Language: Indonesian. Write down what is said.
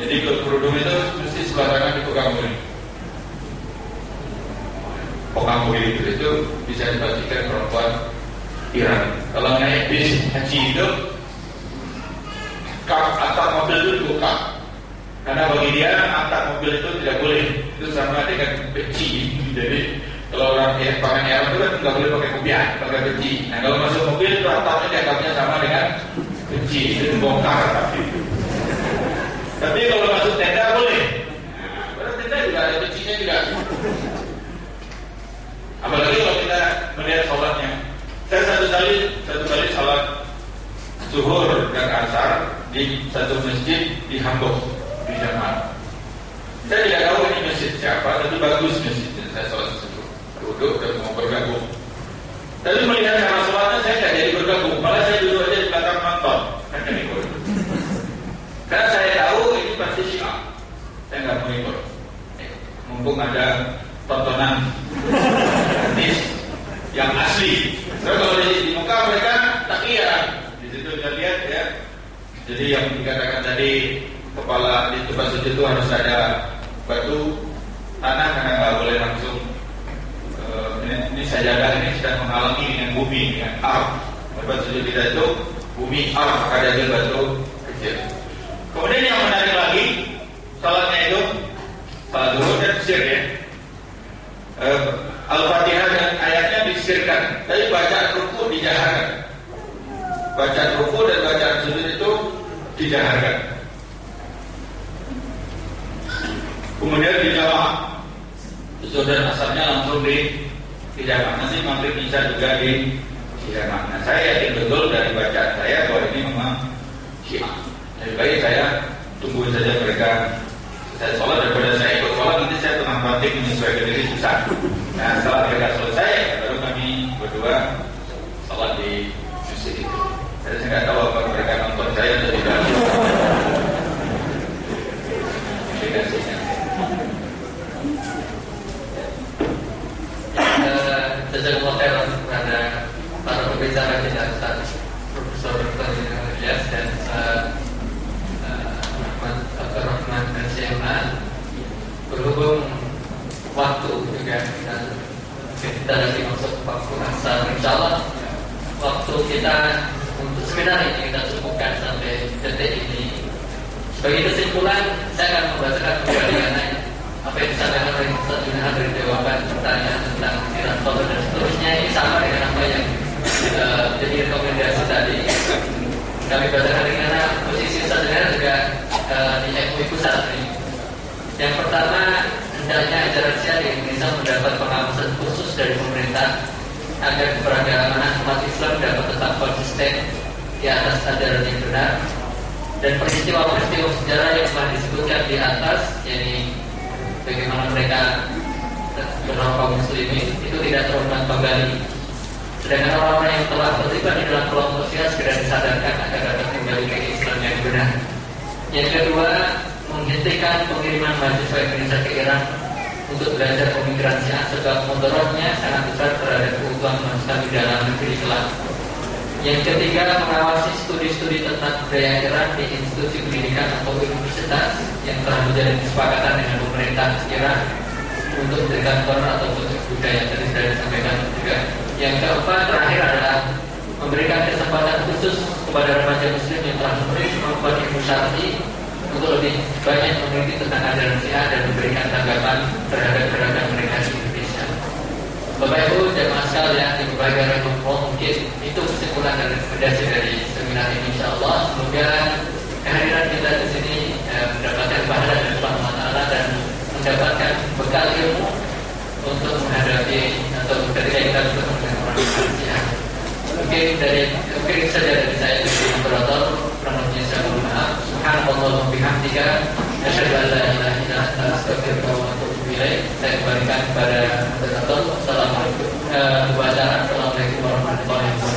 Jadi kerudung itu mesti sebelah kanan dipegang begini. Pegang begitu itu bisa dipastikan perempuan Iran. Kalau naik bis haji itu kap atap mobil itu dibuka. Karena bagi dia atap mobil itu tidak boleh. Itu sama dengan peci. Jadi kalau orang yang pakai Arab itu kan nggak boleh pakai kopiah, pakai peci. Nah kalau masuk mobil itu atapnya dianggapnya sama dengan peci. Itu dibongkar. Tapi kalau masuk tenda boleh. Karena tenda juga ada pecinya juga. Apalagi kalau kita melihat sholatnya. Saya satu kali sholat zuhur dan asar di satu masjid di Hamburg di Jerman. Saya tidak tahu ini masjid siapa, tapi bagus masjidnya. Saya sholat zuhur, duduk dan mau bergabung. Tapi melihat cara sholatnya saya tidak jadi bergabung, malah saya duduk aja di belakang nonton. Karena saya tahu ini pasti Syiah. Saya nggak mau ikut. Mumpung ada tontonan hadis yang asli. Tapi kalau di muka mereka takiyah. Di situ kita lihat ya. Jadi yang dikatakan tadi kepala di tempat sujud itu harus ada batu tanah karena nggak boleh langsung. Ini sajadah ini sedang menghalangi dengan bumi dengan arf. Tempat sujud kita itu bumi arf, ada batu kecil. Kemudian yang menarik lagi salatnya itu salat zuhur dan sir ya. Al-Fatihah dan ayatnya disirkan, tapi bacaan ruku dijaharkan. Bacaan ruku dan bacaan sujud itu dijaharkan. Kemudian dijamaah. Zuhur dan asarnya langsung dijamaah. Nanti maghrib isya juga dijamaah. Nah, saya yakin betul dari bacaan saya bahwa ini memang Syiah. Lebih baik saya tunggu saja mereka saya sholat daripada saya ikut sholat, nanti saya tengah batik menyesuaikan diri susah. Nah setelah mereka selesai baru kami berdua sholat di masjid itu. Saya nggak tahu apa mereka nonton saya atau tidak. Implikasinya. Jazakallah khairan kepada para pembicara kita, Profesor Ilyas dan Abdurrahman dan Syaiman. Berhubung waktu juga kita lagi masuk waktu asar, insyaallah waktu kita untuk seminar ini kita cukupkan sampai detik ini. Sebagai kesimpulan, saya akan membacakan kembali karena apa yang disampaikan oleh Ustaz Junaid dari jawaban pertanyaan tentang sirat kotor dan seterusnya ini sama dengan apa yang jadi rekomendasi tadi. Kami bacakan karena posisi Ustaz Junaid juga di MUI pusat ini. Yang pertama, hendaknya ajaran Syiah di Indonesia mendapat pengawasan khusus dari pemerintah agar keberagaman umat Islam dapat tetap konsisten di atas ajaran yang benar, dan peristiwa-peristiwa sejarah yang telah disebutkan di atas, yakni bagaimana mereka bernama kaum muslimin itu tidak terulang kembali. Sedangkan orang-orang yang telah terlibat di dalam kelompok Syiah segera disadarkan agar dapat kembali ke Islam yang benar. Yang kedua, menghentikan pengiriman mahasiswa Indonesia ke Iran untuk belajar pemikiran Syiah sebab mudaratnya sangat besar terhadap keutuhan bangsa di dalam negeri kelak. Yang ketiga, mengawasi studi-studi tentang budaya Iran di institusi pendidikan atau universitas yang telah menjadi kesepakatan dengan pemerintah Iran untuk memberikan koran atau budaya tadi sudah disampaikan juga. Yang keempat, terakhir adalah memberikan kesempatan khusus kepada remaja muslim yang telah memenuhi kemampuan ilmu syar'i untuk lebih banyak meneliti tentang ajaran Syiah dan memberikan tanggapan terhadap gerakan mereka di Indonesia. Bapak Ibu jamaah sekalian di berbagai rahimahullah, mungkin itu kesimpulan dan rekomendasi dari seminar ini insyaallah. Semoga kehadiran kita di sini mendapatkan pahala dari Allah Taala dan mendapatkan bekal ilmu untuk menghadapi atau ketika kita bertemu dengan orang Syiah. Mungkin saja dari saya di Imperator. Pranabnya saya mohon maaf. Subhanallah wa bihamdika asyhadu an la ilaha illa anta astaghfiruka wa atubu ilaik. Saya kembalikan kepada moderator. Assalamualaikum warahmatullahi wabarakatuh.